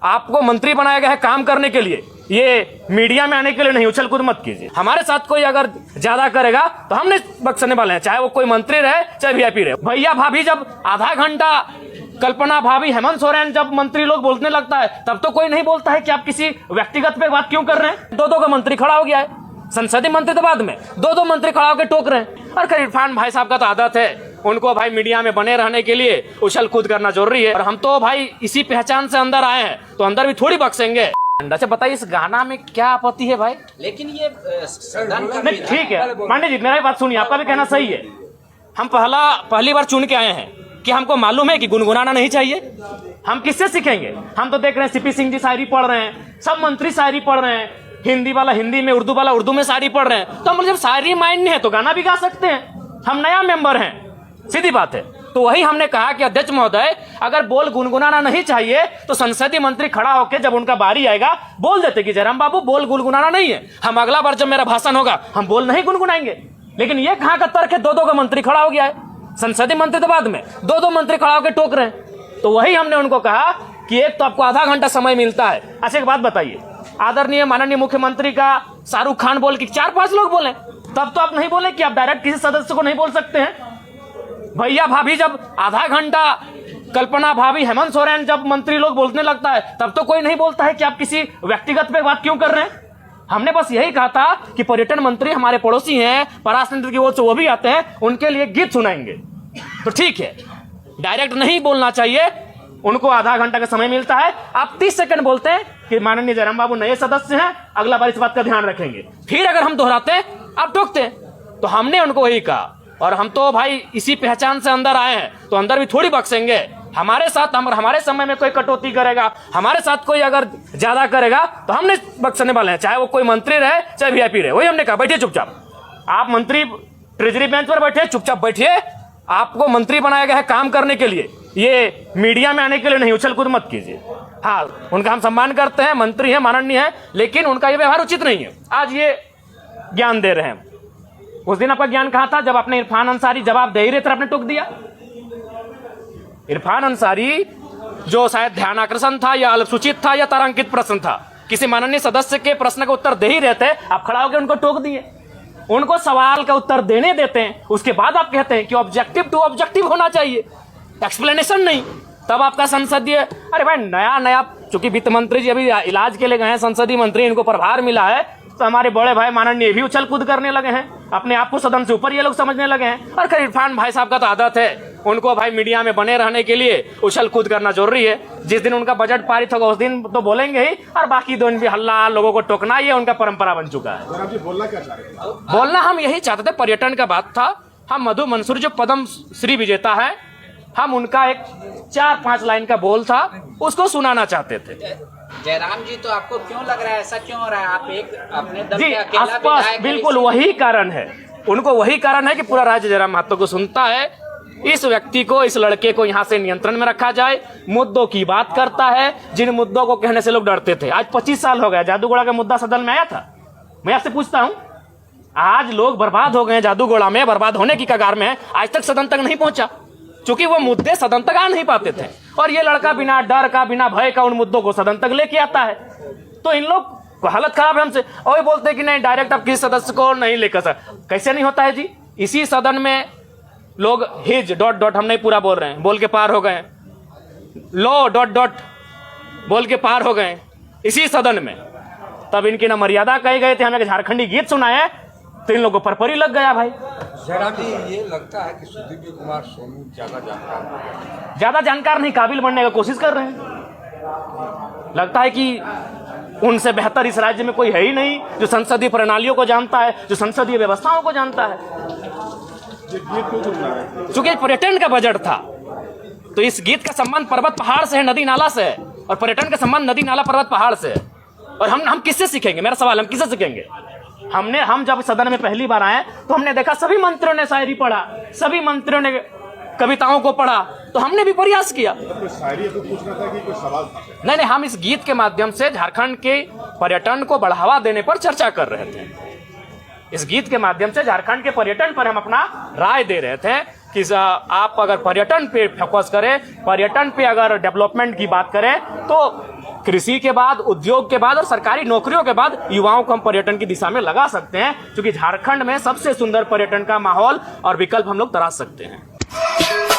आपको मंत्री बनाया गया है काम करने के लिए, ये मीडिया में आने के लिए नहीं। उछल कूद मत कीजिए। हमारे साथ कोई अगर ज्यादा करेगा तो हमने बख्शने वाले हैं, चाहे वो कोई मंत्री रहे चाहे वीआईपी रहे। भैया भाभी जब आधा घंटा, कल्पना भाभी, हेमंत सोरेन जब मंत्री लोग बोलने लगता है तब तो कोई नहीं बोलता है कि आप किसी व्यक्तिगत पे बात क्यों कर रहे हैं। दो का मंत्री खड़ा हो गया है, संसदीय मंत्री तो बाद में, दो मंत्री खड़ा होकर टोक रहे हैं। और खैर इरफान भाई साहब का तो आदत है, उनको भाई मीडिया में बने रहने के लिए उछल कूद करना जरूरी है। और हम तो भाई इसी पहचान से अंदर आए हैं, तो अंदर भी थोड़ी बख्शेंगे। अच्छा बताइए, इस गाना में क्या आपत्ति है भाई? लेकिन ये नहीं ठीक है पांडे जी, मेरा बात सुनिए, आपका भी कहना सही है। हम पहली बार चुन के आए हैं कि हमको मालूम है कि गुनगुनाना नहीं चाहिए। हम किससे सीखेंगे? हम तो देख रहे हैं सीपी सिंह जी शायरी पढ़ रहे हैं, सब मंत्री शायरी पढ़ रहे हैं, हिंदी वाला हिंदी में, उर्दू वाला उर्दू में शायरी पढ़ रहे हैं। तो हम जब शायरी माइंड है तो गाना भी गा सकते हैं। हम नया मेंबर हैं, सीधी बात है। तो वही हमने कहा कि अध्यक्ष महोदय, अगर बोल गुनगुनाना नहीं चाहिए तो संसदीय मंत्री खड़ा होकर जब उनका बारी आएगा बोल देते कि जयराम बाबू बोल गुनगुनाना नहीं है, हम अगला बार जब मेरा भाषण होगा हम बोल नहीं गुनगुनाएंगे। लेकिन ये कहां का तर्क है? दो का मंत्री खड़ा हो गया है, संसदीय मंत्री तो बाद में, दो मंत्री खड़ा होकर टोक रहे हैं। तो वही हमने उनको कहा कि एक तो आपको आधा घंटा समय मिलता है। अच्छा एक बात बताइए, आदरणीय माननीय मुख्यमंत्री का शाहरुख खान बोल के 4-5 लोग बोले, तब तो आप नहीं बोले कि आप डायरेक्ट किसी सदस्य को नहीं बोल सकते हैं। भैया भाभी जब आधा घंटा, कल्पना भाभी, हेमंत सोरेन जब मंत्री लोग बोलने लगता है तब तो कोई नहीं बोलता है कि आप किसी व्यक्तिगत पे बात क्यों कर रहे हैं। हमने बस यही कहा था कि पर्यटन मंत्री हमारे पड़ोसी हैं, पराशर की ओर से वो भी आते हैं, उनके लिए गीत सुनाएंगे तो ठीक है, डायरेक्ट नहीं बोलना चाहिए। उनको आधा घंटा का समय मिलता है, आप 30 सेकंड बोलते हैं कि माननीय जयराम बाबू नए सदस्य हैं, अगला बार इस बात का ध्यान रखेंगे। फिर अगर हम दोहराते हैं आप टोकते हैं। तो हमने उनको वही कहा, और हम तो भाई इसी पहचान से अंदर आए हैं, तो अंदर भी थोड़ी बख्शेंगे। हमारे साथ हमारे समय में कोई कटौती करेगा, हमारे साथ कोई अगर ज्यादा करेगा तो हमने बख्शने वाले हैं, चाहे वो कोई मंत्री रहे चाहे वीआईपी रहे। वही हमने कहा, बैठिए चुपचाप। आप मंत्री ट्रेजरी बेंच पर बैठे, चुपचाप बैठिए। आपको मंत्री बनाया गया है काम करने के लिए, ये मीडिया में आने के लिए नहीं। उछल कूद मत कीजिए। हाँ, उनका हम सम्मान करते हैं, मंत्री हैं, माननीय है, लेकिन उनका ये व्यवहार उचित नहीं है। आज ये ज्ञान दे रहे हैं, उस दिन आपका ज्ञान कहां था जब आपने इरफान अंसारी जवाब दे ही रहे थे, आपने टोक दिया। इरफान अंसारी जो शायद ध्यान आकर्षण था या अल्पसूचित था या तारांकित प्रश्न था, किसी माननीय सदस्य के प्रश्न का उत्तर दे ही रहे थे, आप खड़ा होकर उनको टोक दिए। उनको सवाल का उत्तर देने देते हैं, उसके बाद आप कहते हैं कि ऑब्जेक्टिव टू ऑब्जेक्टिव होना चाहिए, एक्सप्लेनेशन नहीं। तब आपका संसदीय, अरे भाई नया चूंकि वित्त मंत्री जी अभी इलाज के लिए गए हैं, संसदीय मंत्री, इनको प्रभार मिला है, तो हमारे बड़े भाई माननीय भी उछल कूद करने लगे हैं, अपने आप को सदन से ऊपर ये लोग समझने लगे हैं। और खैर इरफान भाई साहब का तो आदत है, उनको भाई मीडिया में बने रहने के लिए उछल कूद करना जरूरी है। जिस दिन उनका बजट पारित होगा उस दिन तो बोलेंगे ही, और बाकी दिन भी हल्ला, लोगों को टोकना, ये उनका परंपरा बन चुका है। बोलना क्या चाह रहे थे? बोलना हम यही चाहते थे, पर्यटन का बात था। हम मधु मंसूर जो पद्म श्री विजेता है, हम उनका एक 4-5 लाइन का बोल था, उसको सुनाना चाहते थे। जयराम जी, तो आपको क्यों लग रहा है ऐसा क्यों हो रहा है? आप एक अपने दल जी के अकेला आसपास, विधायक, बिल्कुल वही कारण है, उनको वही कारण है कि पूरा राज्य जयराम महतो को सुनता है। इस व्यक्ति को, इस लड़के को यहाँ से नियंत्रण में रखा जाए, मुद्दों की बात करता है, जिन मुद्दों को कहने से लोग डरते थे। आज 25 साल हो गया, जादूगोड़ा का मुद्दा सदन में आया था। मैं आपसे पूछता हूँ, आज लोग बर्बाद हो गए जादूगोड़ा में, बर्बाद होने की कगार में, आज तक सदन तक नहीं पहुंचा, क्योंकि वो मुद्दे सदन तक आ नहीं पाते थे। और ये लड़का बिना डर का, बिना भय का उन मुद्दों को सदन तक लेके आता है। तो इन लोग को हालत खराब है हमसे, और बोलते हैं कि नहीं डायरेक्ट आप किसी सदस्य को नहीं लेकर सर। कैसे नहीं होता है जी? इसी सदन में लोग हिज ... हम नहीं पूरा बोल रहे हैं, बोल के पार हो गए, लो ... बोल के पार हो गए इसी सदन में। तब इनकी ना मर्यादा कही गए थे, हमें एक झारखंडी गीत सुनाए तो इन लोगों को परपरी लग गया भाई। जयराम जी, ये लगता है कि सुदीप कुमार सोनू ज्यादा जानकार नहीं, काबिल बनने का कोशिश कर रहे हैं। लगता है कि उनसे बेहतर इस राज्य में कोई है ही नहीं जो संसदीय प्रणालियों को जानता है, जो संसदीय व्यवस्थाओं को जानता है। चूंकि पर्यटन का बजट था, तो इस गीत का संबंध पर्वत पहाड़ से है, नदी नाला से है, और पर्यटन का संबंध नदी नाला पर्वत पहाड़ से है। और हम किससे सीखेंगे? मेरा सवाल, हम किससे सीखेंगे? हम जब सदन में पहली बार आए तो हमने देखा सभी मंत्रियों ने शायरी पढ़ा, सभी मंत्रियों ने कविताओं को पढ़ा, तो हमने भी प्रयास किया। तो शायरी तो पूछना था कि कोई सवाल था? नहीं, हम इस गीत के माध्यम से झारखंड के पर्यटन को बढ़ावा देने पर चर्चा कर रहे थे। इस गीत के माध्यम से झारखंड के पर्यटन पर हम अपना राय दे रहे थे कि आप अगर पर्यटन पे फोकस करें, पर्यटन पे अगर डेवलपमेंट की बात करें, तो कृषि के बाद, उद्योग के बाद और सरकारी नौकरियों के बाद युवाओं को हम पर्यटन की दिशा में लगा सकते हैं, क्योंकि झारखंड में सबसे सुंदर पर्यटन का माहौल और विकल्प हम लोग तराश सकते हैं।